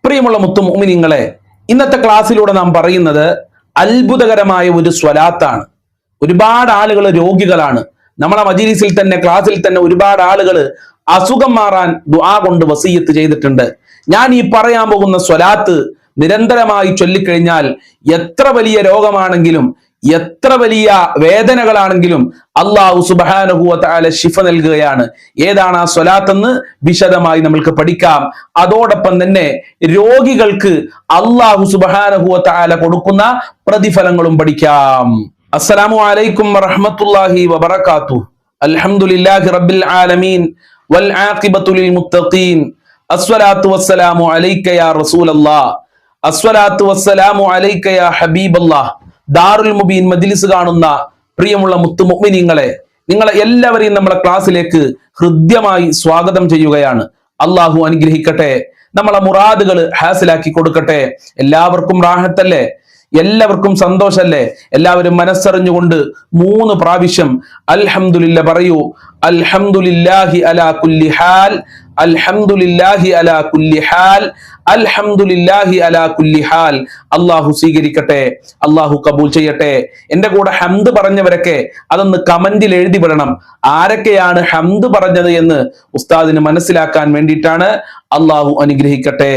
പ്രിയമുള്ള മുത്തുമുഅ്മിനീങ്ങളെ, ഇന്നത്തെ ക്ലാസ്സിലൂടെ നാം പറയുന്നത് അത്ഭുതകരമായ ഒരു സ്വലാത്താണ്. ഒരുപാട് ആളുകൾ രോഗികളാണ്. നമ്മളെ മജ്‌ലിസിൽ തന്നെ, ക്ലാസ്സിൽ തന്നെ ഒരുപാട് ആളുകൾ അസുഖം മാറാൻ ദുആ കൊണ്ട് വസിയ്യത്ത് ചെയ്തിട്ടുണ്ട്. ഞാൻ ഈ പറയാൻ പോകുന്ന സ്വലാത്ത് നിരന്തരമായി ചൊല്ലിക്കഴിഞ്ഞാൽ എത്ര വലിയ രോഗമാണെങ്കിലും എത്ര വലിയ വേദനകളാണെങ്കിലും അല്ലാഹു സുബ്ഹാനഹു വ തആല ശിഫ നൽകുകയാണ്. ഏതാണ് ആ സ്വലാത്ത് എന്ന് വിശദമായി നമ്മൾക്ക് പഠിക്കാം. അതോടൊപ്പം തന്നെ രോഗികൾക്ക് അല്ലാഹു സുബ്ഹാനഹു വ തആല കൊടുക്കുന്ന പ്രതിഫലങ്ങളും പഠിക്കാം. അസ്സലാമു അലൈക്കും വറഹ്മത്തുള്ളാഹി വബറകാതുഹു. അൽഹംദുലില്ലാഹി റബ്ബിൽ ആലമീൻ വൽ ആഖിബത്തു ലിൽ മുത്തഖീൻ. അസ്സലാത്തു വസ്സലാമു അലൈക യാ റസൂലല്ലാഹ്. അസ്സലാത്തു വസ്സലാമു അലൈക യാ ഹബീബല്ലാഹ്. ദാറുൽ മുബീൻ മജ്‌ലിസ് കാണുന്ന പ്രിയമുള്ള മുത്തുമുഅ്മിനീങ്ങളെ, നിങ്ങളെ എല്ലാവരെയും നമ്മളെ ക്ലാസ്സിലേക്ക് ഹൃദ്യമായി സ്വാഗതം ചെയ്യുകയാണ്. അള്ളാഹു അനുഗ്രഹിക്കട്ടെ, നമ്മളെ മുറാദുകൾ ഹാസിലാക്കി കൊടുക്കട്ടെ. എല്ലാവർക്കും റാഹത്തല്ലേ? എല്ലാവർക്കും സന്തോഷല്ലേ? എല്ലാവരും മനസ്സറിഞ്ഞുകൊണ്ട് 3 പ്രാവശ്യം അൽഹംദുലില്ലാ പറയൂ. അൽഹംദുലില്ലാഹി അലാ കുല്ലി ഹാൽ, അൽഹംദുലില്ലാഹി അലാ കുല്ലി ഹാൽ, അൽഹംദുലില്ലാഹി അലാ കുല്ലി ഹാൽ. അല്ലാഹു സ്വീകരിക്കട്ടെ, അല്ലാഹു കബൂൽ ചെയ്യട്ടെ. എന്റെ കൂടെ ഹംദ് പറഞ്ഞവരൊക്കെ അതൊന്ന് കമന്റിൽ എഴുതി വിടണം. ആരൊക്കെയാണ് ഹംദ് പറഞ്ഞത് എന്ന് ഉസ്താദിന് മനസ്സിലാക്കാൻ വേണ്ടിയിട്ടാണ്. അല്ലാഹു അനുഗ്രഹിക്കട്ടെ.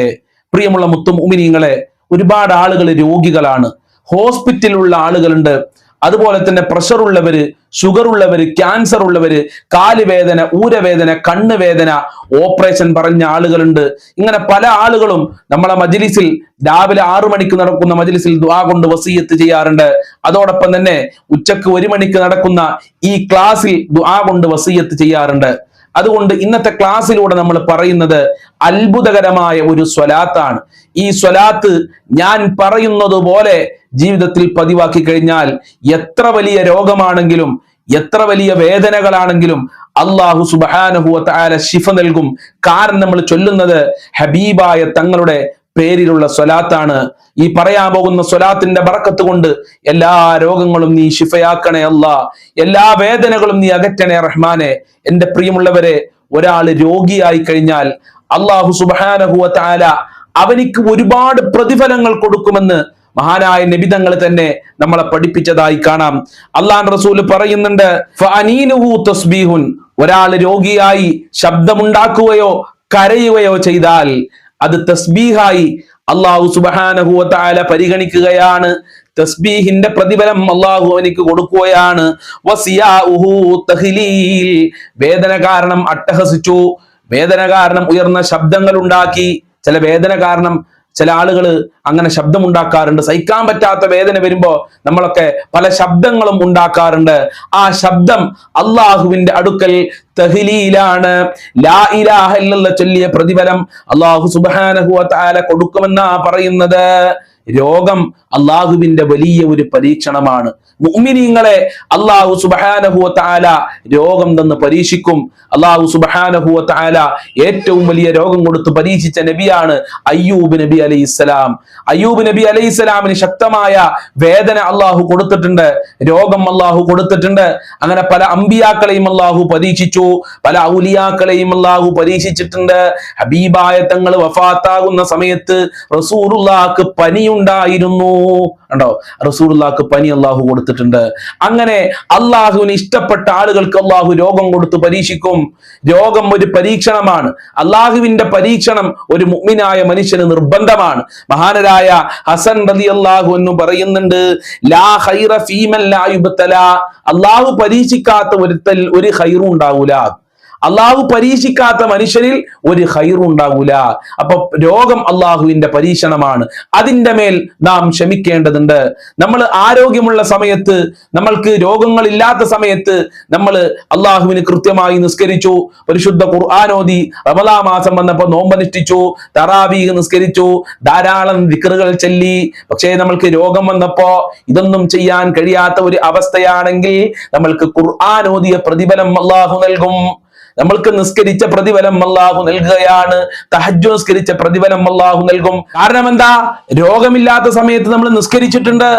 പ്രിയമുള്ള മുത്തുമുഅ്മിനീങ്ങളെ, ഒരുപാട് ആളുകൾ രോഗികളാണ്. ഹോസ്പിറ്റലിലുള്ള ആളുകളുണ്ട്, അതുപോലെ തന്നെ പ്രഷർ ഉള്ളവര്, ഷുഗർ ഉള്ളവര്, ക്യാൻസർ ഉള്ളവര്, കാലുവേദന, ഊരവേദന, കണ്ണുവേദന, ഓപ്പറേഷൻ പറഞ്ഞ ആളുകളുണ്ട്. ഇങ്ങനെ പല ആളുകളും നമ്മളെ മജ്‌ലിസിൽ രാവിലെ 6 മണിക്ക് നടക്കുന്ന മജ്‌ലിസിൽ ദുആ കൊണ്ട് വസിയ്യത്ത് ചെയ്യാറുണ്ട്. അതോടൊപ്പം തന്നെ ഉച്ചക്ക് 1 മണിക്ക് നടക്കുന്ന ഈ ക്ലാസ്സിൽ ദുആ കൊണ്ട് വസിയ്യത്ത് ചെയ്യാറുണ്ട്. അതുകൊണ്ട് ഇന്നത്തെ ക്ലാസ്സിലൂടെ നമ്മൾ പറയുന്നത് അത്ഭുതകരമായ ഒരു സ്വലാത്താണ്. ഈ സ്വലാത്ത് ഞാൻ പറയുന്നത് പോലെ ജീവിതത്തിൽ പതിവാക്കി കഴിഞ്ഞാൽ എത്ര വലിയ രോഗമാണെങ്കിലും എത്ര വലിയ വേദനകളാണെങ്കിലും അല്ലാഹു സുബ്ഹാനഹു വ തആല ശിഫ നൽകും. കാരണം നമ്മൾ ചൊല്ലുന്നത് ഹബീബായ തങ്ങളുടെ പേരിലുള്ള സ്വലാത്താണ്. ഈ പറയാൻ പോകുന്ന സ്വലാത്തിന്റെ ബറക്കത്ത് കൊണ്ട് എല്ലാ രോഗങ്ങളും നീ ശിഫയാക്കണേ അല്ലാ, എല്ലാ വേദനകളും നീ അകറ്റണേ റഹ്മാനെ. എന്റെ പ്രിയമുള്ളവരെ, ഒരാൾ രോഗിയായി കഴിഞ്ഞാൽ അല്ലാഹു സുബ്ഹാനഹു വ തആല അവനിക്ക് ഒരുപാട് പ്രതിഫലങ്ങൾ കൊടുക്കുമെന്ന് മഹാനായ നബി തങ്ങൾ തന്നെ നമ്മളെ പഠിപ്പിച്ചതായി കാണാം. അല്ലാഹുവിന്റെ റസൂൽ പറയുന്നുണ്ട്, ഫഅനീനുഹു തസ്ബീഹുൻ. ഒരാൾ രോഗിയായി ശബ്ദമുണ്ടാക്കുകയോ കരയുകയോ ചെയ്താൽ അത് തസ്ബീഹായി അല്ലാഹു സുബ്ഹാനഹു വ തആല പരിഗണിക്കുകയാണ്. തസ്ബീഹിന്റെ പ്രതിഫലം അല്ലാഹു അവനിക്ക് കൊടുക്കുകയാണ്. വസിയാഉഹു തഹ്ലീൽ. വേദന കാരണം അട്ടഹസിച്ചു, വേദന കാരണം ഉയർന്ന ശബ്ദങ്ങൾ ഉണ്ടാക്കി. ചില വേദന കാരണം ചില ആളുകൾ അങ്ങനെ ശബ്ദമുണ്ടാക്കാറുണ്ട്. സഹിക്കാൻ പറ്റാത്ത വേദന വരുമ്പോ നമ്മളൊക്കെ പല ശബ്ദങ്ങളും ഉണ്ടാക്കാറുണ്ട്. ആ ശബ്ദം അള്ളാഹുവിന്റെ അടുക്കൽ തഹ്ലീലാണ്. ലാ ഇലാഹ ഇല്ലല്ലാഹ് ചൊല്ലിയ പ്രതിഫലം അല്ലാഹു സുബ്ഹാനഹു വ തആല കൊടുക്കുമെന്നാ പറയുന്നത്. രോഗം അള്ളാഹുവിന്റെ വലിയ ഒരു പരീക്ഷണമാണ്. മുഅ്മിനീങ്ങളെ അല്ലാഹു സുബ്ഹാനഹു വ തആല രോഗം തന്ന് പരീക്ഷിക്കും. അല്ലാഹു സുബ്ഹാനഹു വ തആല ഏറ്റവും വലിയ രോഗം കൊടുത്ത് പരീക്ഷിച്ച നബിയാണ് അയ്യൂബ് നബി അലൈഹിസ്സലാം. അയ്യൂബ് നബി അലൈഹിസ്സലാമിന് ശക്തമായ വേദന അല്ലാഹു കൊടുത്തിട്ടുണ്ട്, രോഗം അല്ലാഹു കൊടുത്തിട്ടുണ്ട്. അങ്ങനെ പല അമ്പിയാക്കളെയും അല്ലാഹു പരീക്ഷിച്ചു, പല ഔലിയാക്കളെയും അല്ലാഹു പരീക്ഷിച്ചിട്ടുണ്ട്. ഹബീബായ തങ്ങൾ വഫാത്താകുന്ന സമയത്ത് റസൂലുള്ളാഹിക്ക് പനിയുണ്ടായിരുന്നു. കണ്ടോ, റസൂലുള്ളാഹിക്ക് പനി അല്ലാഹു കൊടുത്തിട്ടുണ്ട്. അങ്ങനെ അല്ലാഹുവിന് ഇഷ്ടപ്പെട്ട ആളുകൾക്ക് അല്ലാഹു രോഗം കൊടുത്ത് പരീക്ഷിക്കും. രോഗം ഒരു പരീക്ഷണമാണ്. അല്ലാഹുവിന്റെ പരീക്ഷണം ഒരു മുഅ്മിനായ മനുഷ്യന് നിർബന്ധമാണ്. മഹാനരായ ഹസൻ റളിയല്ലാഹു അൻഹു പറയുന്നുണ്ട്, ലാ ഖൈറ ഫീമൻ ലാ യുബ്തലാ. അല്ലാഹു പരീക്ഷിക്കാത്ത ഒരുത്തൽ ഒരു ഖൈറും ഉണ്ടാവൂല. അള്ളാഹു പരീക്ഷിക്കാത്ത മനുഷ്യരിൽ ഒരു ഖൈറും ഉണ്ടാകൂല. അപ്പൊ രോഗം അള്ളാഹുവിന്റെ പരീക്ഷണമാണ്. അതിന്റെ മേൽ നാം ക്ഷമിക്കേണ്ടതുണ്ട്. നമ്മൾ ആരോഗ്യമുള്ള സമയത്ത്, നമ്മൾക്ക് രോഗങ്ങളില്ലാത്ത സമയത്ത് നമ്മൾ അള്ളാഹുവിന് കൃത്യമായി നിസ്കരിച്ചു, പരിശുദ്ധ ഖുർആൻ ഓതി, റമദാൻ മാസം വന്നപ്പോൾ നോമ്പനുഷ്ഠിച്ചു, തറാവീഹ് നിസ്കരിച്ചു, ധാരാളം ദിക്റുകൾ ചൊല്ലി. പക്ഷേ നമ്മൾക്ക് രോഗം വന്നപ്പോ ഇതൊന്നും ചെയ്യാൻ കഴിയാത്ത ഒരു അവസ്ഥയാണെങ്കിൽ നമ്മൾക്ക് ഖുർആൻ ഓതിയ പ്രതിഫലം അള്ളാഹു നൽകും. നമ്മൾക്ക് നിസ്കരിച്ച പ്രതിഫലം അല്ലാഹു നൽകുകയാണ്. തഹജ്ജുദ് നിസ്കരിച്ച പ്രതിഫലം അല്ലാഹു നൽകും. കാരണം എന്താ? രോഗമില്ലാത്ത സമയത്ത് നമ്മൾ നിസ്കരിച്ചിട്ടുണ്ട്,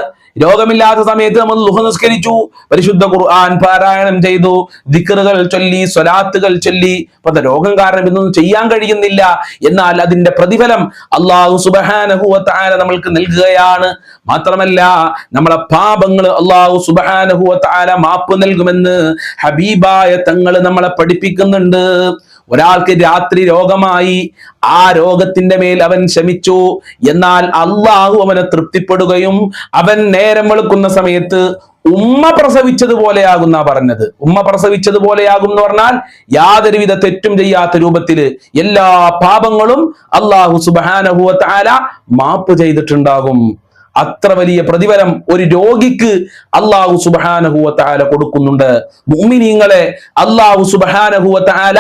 രോഗമില്ലാത്ത സമയത്ത് നമ്മൾ ളുഹ നിസ്കരിച്ചു, പരിശുദ്ധ ഖുർആൻ പാരായണം ചെയ്തു, ദിക്റുകൾ ചൊല്ലി, സ്വലാത്തുകൾ ചൊല്ലി. അപ്പൊ രോഗം കാരണം ഇതൊന്നും ചെയ്യാൻ കഴിയുന്നില്ല. എന്നാൽ അതിന്റെ പ്രതിഫലം അല്ലാഹു സുബ്ഹാനഹു വ തആല നമ്മൾക്ക് നൽകുകയാണ്. മാത്രമല്ല നമ്മളെ പാപങ്ങൾ അല്ലാഹു സുബ്ഹാനഹു വ തആല മാപ്പ് നൽകുമെന്ന് ഹബീബായ തങ്ങൾ നമ്മളെ പഠിപ്പിക്കുന്നുണ്ട്. ഒരാൾക്ക് രാത്രി രോഗമായി, ആ രോഗത്തിന്റെ മേൽ അവൻ ശമിച്ചു, എന്നാൽ അള്ളാഹു അവനെ തൃപ്തിപ്പെടുകയും അവൻ നേരം വെളുക്കുന്ന സമയത്ത് ഉമ്മ പ്രസവിച്ചതുപോലെയാകുന്ന പറഞ്ഞത്. ഉമ്മ പ്രസവിച്ചതുപോലെയാകും എന്ന് പറഞ്ഞാൽ യാതൊരുവിധ തെറ്റും ചെയ്യാത്ത രൂപത്തില് എല്ലാ പാപങ്ങളും അള്ളാഹു സുബ്ഹാനഹു വ തആല മാപ്പ് ചെയ്തിട്ടുണ്ടാകും. അത്ര വലിയ പ്രതിഫലം ഒരു രോഗിക്ക് അല്ലാഹു സുബ്ഹാനഹു വ തആല കൊടുക്കുന്നുണ്ട്. മുഅ്മിനീങ്ങളെ അല്ലാഹു സുബ്ഹാനഹു വ തആല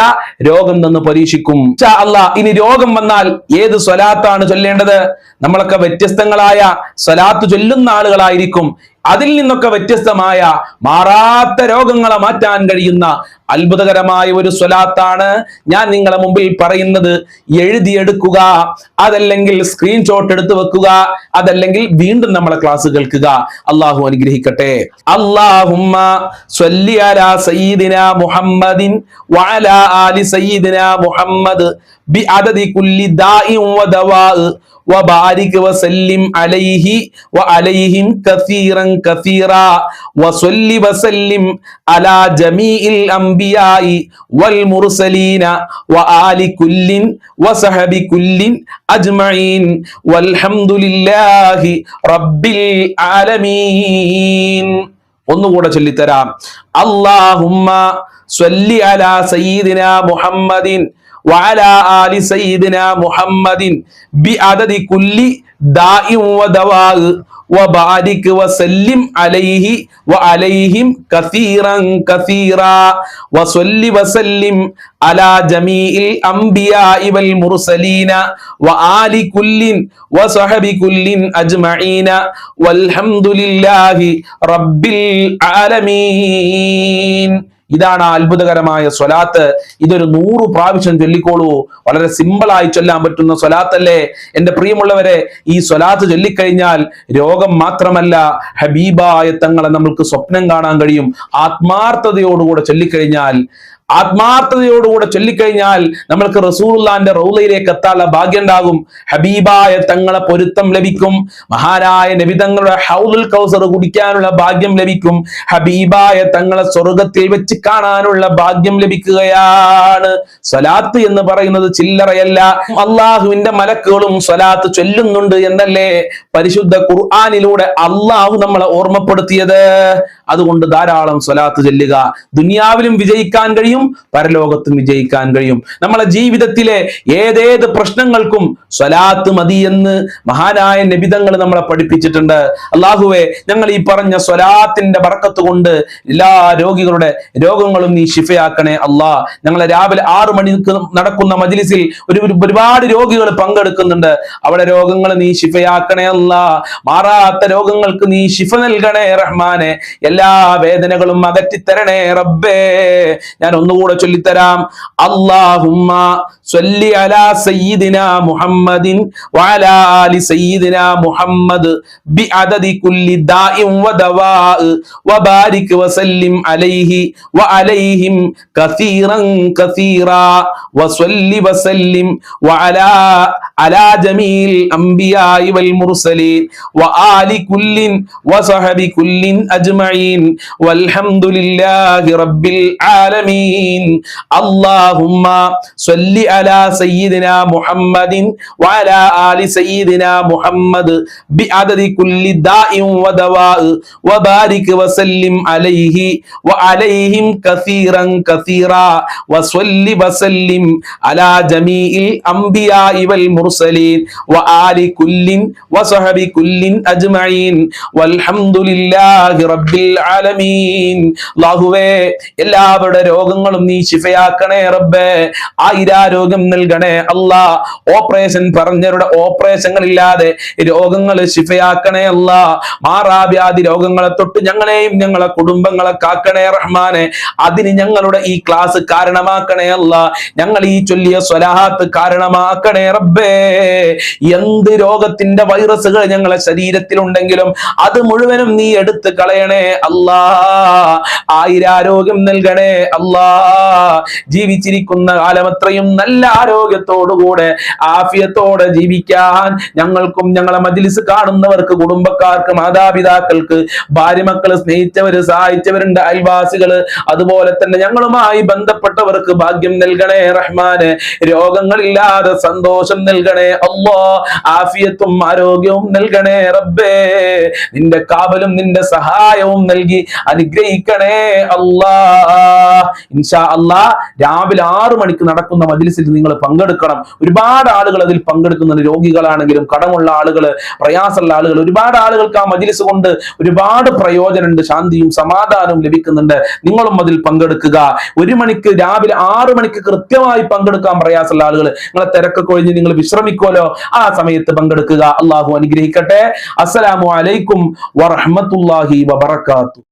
രോഗം നിന്ന് പരീക്ഷിക്കും. ഇൻഷാ അല്ലാഹ് ഇനി രോഗം വന്നാൽ ഏത് സ്വലാത്താണ് ചൊല്ലേണ്ടത്? നമ്മളൊക്കെ വ്യത്യസ്തങ്ങളായ സ്വലാത്ത് ചൊല്ലുന്ന ആളുകളായിരിക്കും. അതിൽ നിന്നൊക്കെ വ്യത്യസ്തമായ മാറാത്ത രോഗങ്ങളെ മാറ്റാൻ കഴിയുന്ന അത്ഭുതകരമായ ഒരു സ്വലാത്താണ് ഞാൻ നിങ്ങളെ മുമ്പിൽ പറയുന്നത്. എഴുതിയെടുക്കുക, അതല്ലെങ്കിൽ സ്ക്രീൻഷോട്ട് എടുത്തു വെക്കുക, അതല്ലെങ്കിൽ വീണ്ടും നമ്മളെ ക്ലാസ് കേൾക്കുക. അള്ളാഹു അനുഗ്രഹിക്കട്ടെ. അല്ലാഹുമ്മ സ്വല്ലി അലാ സയ്യിദിനാ മുഹമ്മദിൻ വഅലാ ആലി സയ്യിദിനാ മുഹമ്മദ് ബിഅദദി കുല്ലി ദാഇൻ വദവാ وبارك وسلم عليه وعليهم كثيرا كثيرا وصل وسلم على جميع الأنبياء والمرسلين وآل كل وصحب كل أجمعين والحمد لله رب العالمين. ഒന്നുകൂടെ ചൊല്ലിത്തരാം. അല്ലാഹുമ്മ സ്വല്ലി അലാ സയ്യിദിനാ മുഹമ്മദിൻ വഅലാ ആലി സയ്യിദിനാ മുഹമ്മദിൻ ബിഅദദി കുല്ലി ദാഇൻ വദവാ വബാരിക് വസല്ലിം അലൈഹി വഅലൈഹിം കസീറൻ കസീറാ വസല്ലി വസല്ലിം അലാ ജമീഇൽ അംബിയാഇ വൽ മുർസലീന വആലി കുല്ലിൻ വസഹബി കുല്ലിൻ അജ്മഈന വൽഹംദുലില്ലാഹി റബ്ബിൽ ആലമീൻ. ഇതാണ് അത്ഭുതകരമായ സ്വലാത്ത്. ഇതൊരു 100 പ്രാവശ്യം ചൊല്ലിക്കോളൂ. വളരെ സിമ്പിളായി ചൊല്ലാൻ പറ്റുന്ന സ്വലാത്തല്ലേ എന്റെ പ്രിയമുള്ളവരെ. ഈ സ്വലാത്ത് ചൊല്ലിക്കഴിഞ്ഞാൽ രോഗം മാത്രമല്ല, ഹബീബായ തങ്ങളെ നമ്മൾക്ക് സ്വപ്നം കാണാൻ കഴിയും. ആത്മാർത്ഥതയോടുകൂടെ ചൊല്ലിക്കഴിഞ്ഞാൽ നമ്മൾക്ക് റസൂലുള്ളാന്റെ റൗളയിലേക്ക് എത്താനുള്ള ഭാഗ്യം ഉണ്ടാകും. ഹബീബായ തങ്ങളെ പൊരുത്തം ലഭിക്കും. മഹാനായ നബി തങ്ങളുടെ ഹൗലുൽ കൗസർ കുടിക്കാനുള്ള ഭാഗ്യം ലഭിക്കും. ഹബീബായ തങ്ങളെ സ്വർഗത്തിൽ വെച്ച് കാണാനുള്ള ഭാഗ്യം ലഭിക്കുകയാണ്. സ്വലാത്ത് എന്ന് പറയുന്നത് ചില്ലറയല്ല. അള്ളാഹുവിന്റെ മലക്കുകളും സ്വലാത്ത് ചൊല്ലുന്നുണ്ട് എന്നല്ലേ പരിശുദ്ധ ഖുർആനിലൂടെ അള്ളാഹു നമ്മളെ ഓർമ്മപ്പെടുത്തിയത്. അതുകൊണ്ട് ധാരാളം സ്വലാത്ത് ചൊല്ലുക. ദുനിയാവിലും വിജയിക്കാൻ കഴിയും, പരലോകത്തും വിജയിക്കാൻ കഴിയും. നമ്മളെ ജീവിതത്തിലെ ഏതേത് പ്രശ്നങ്ങൾക്കും സ്വലാത്ത് മതി എന്ന് മഹാനായ നബിതങ്ങൾ നമ്മളെ പഠിപ്പിച്ചിട്ടുണ്ട്. അല്ലാഹുവേ, ഞങ്ങൾ ഈ പറഞ്ഞ സ്വലാത്തിന്റെ ബർക്കത്ത് കൊണ്ട് എല്ലാ രോഗികളുടെ രോഗങ്ങളും നീ ശിഫയാക്കണേ അല്ലാ. ഞങ്ങളെ രാവിലെ 6 മണിക്ക് നടക്കുന്ന മജ്ലിസിൽ ഒരുപാട് രോഗികൾ പങ്കെടുക്കുന്നുണ്ട്. അവിടെ രോഗങ്ങൾ നീ ശിഫയാക്കണേ അല്ലാ. മാറാത്ത രോഗങ്ങൾക്ക് നീ ശിഫ നൽകണേ റഹ്മാനെ. എല്ലാ വേദനകളും അകറ്റിത്തരണേ റബ്ബേ. ഞാൻ ഒന്നുകൂടെ ചൊല്ലിത്തരാം. അല്ലാഹുമ്മ സ്വല്ലി അലാ സയ്യിദിനാ മുഹമ്മദിൻ വഅലാ ആലി സയ്യിദിനാ മുഹമ്മദ് ബിഅദദി കുല്ലി ദാഇൻ വദവാ വബാരിക് വസല്ലിം അലൈഹി വഅലൈഹിം കസീറൻ കസീറാ വസല്ലി വസല്ലിം അലാ ജമീൽ അംബിയാഇ വൽ മുർസലീൻ വആലി കുല്ലിൻ വസഹബി കുല്ലിൻ അജ്മഈൻ വൽഹംദുലില്ലാഹി റബ്ബിൽ ആലമീൻ. അല്ലാഹുമ്മ സ്വല്ലി അലാ സയ്യിദിനാ മുഹമ്മദിൻ വഅലാ ആലി സയ്യിദിനാ മുഹമ്മദ് ബിഅദദി കുല്ലി ദാഇൻ വദവാ വബാരിക് വസല്ലിം അലൈഹി വഅലൈഹിം കസീറൻ കസീറാ വസല്ലി വസല്ലിം അലാ ജമീഇൽ അംബിയാഇ വൽ മുർസലീൻ വആലി കുല്ലിൻ വസഹബി കുല്ലിൻ അജ്മഈൻ വൽഹംദുലില്ലാഹി റബ്ബിൽ ആലമീൻ. അല്ലാഹുവേ, എല്ലാവരുടെ രോഗങ്ങളും നീ ശിഫയാക്കണേ റബ്ബേ. ആയിരാരോഗ്യം നൽകണേ അല്ലാ. ഓപ്പറേഷൻ പറഞ്ഞവരുടെ ഓപ്പറേഷങ്ങളില്ലാതെ രോഗങ്ങൾ ശിഫയാക്കണേ അല്ലാ. മാറാവ്യാധി രോഗങ്ങളെ തൊട്ട് ഞങ്ങളെയും ഞങ്ങളെ കുടുംബങ്ങളെ കാക്കണേ റഹ്മാനെ. അതിന് ഞങ്ങളുടെ ഈ ക്ലാസ് കാരണമാക്കണേ അല്ലാ. ഞങ്ങൾ ഈ ചൊല്ലിയ സ്വലാത്ത് കാരണമാക്കണേ റബ്ബേ. എന്ത് രോഗത്തിന്റെ വൈറസുകൾ ഞങ്ങളെ ശരീരത്തിലുണ്ടെങ്കിലും അത് മുഴുവനും നീ എടുത്ത് കളയണേ അല്ലാ. ആയിരാരോഗ്യം നൽകണേ അല്ലാ. ജീവിച്ചിരിക്കുന്ന കാലം അത്രയും നല്ല ആരോഗ്യത്തോടുകൂടെ ആഫിയത്തോടെ ജീവിക്കാൻ ഞങ്ങൾക്കും ഞങ്ങളെ മജ്ലിസ് കാണുന്നവർക്ക്, കുടുംബക്കാർക്ക്, മാതാപിതാക്കൾക്ക്, ഭാര്യ മക്കള്, സ്നേഹിച്ചവര്, സഹായിച്ചവരുണ്ട്, അയൽവാസികള്, അതുപോലെ തന്നെ ഞങ്ങളുമായി ബന്ധപ്പെട്ടവർക്ക് ഭാഗ്യം നൽകണേ റഹ്മാനെ. രോഗങ്ങളില്ലാതെ സന്തോഷം നൽകണേ അല്ലാ. ആഫിയത്തും ആരോഗ്യവും നൽകണേ റബ്ബേ. നിന്റെ കാവലും നിന്റെ സഹായവും നൽകി അനുഗ്രഹിക്കണേ അല്ലാ. ഇൻഷാ അല്ലാ രാവിലെ 6 മണിക്ക് നടക്കുന്ന മജ്ലിസിൽ നിങ്ങൾ പങ്കെടുക്കണം. ഒരുപാട് ആളുകൾ അതിൽ പങ്കെടുക്കുന്നുണ്ട്. രോഗികളാണെങ്കിലും, കടമുള്ള ആളുകൾ, പ്രയാസമുള്ള ആളുകൾ, ഒരുപാട് ആളുകൾക്ക് ആ മജ്ലിസ് കൊണ്ട് ഒരുപാട് പ്രയോജനമുണ്ട്. ശാന്തിയും സമാധാനവും ലഭിക്കുന്നുണ്ട്. നിങ്ങളും അതിൽ പങ്കെടുക്കുക. 1 മണിക്ക്, രാവിലെ 6 മണിക്ക് കൃത്യമായി പങ്കെടുക്കാൻ പ്രയാസമുള്ള ആളുകൾ, നിങ്ങളെ തിരക്കൊക്കെ ഒഴിഞ്ഞ് നിങ്ങൾ വിശ്രമിക്കുമല്ലോ, ആ സമയത്ത് പങ്കെടുക്കുക. അള്ളാഹു അനുഗ്രഹിക്കട്ടെ. അസ്സലാമു അലൈക്കും വറഹ്മത്തുള്ളാഹി വബറകാതുഹു.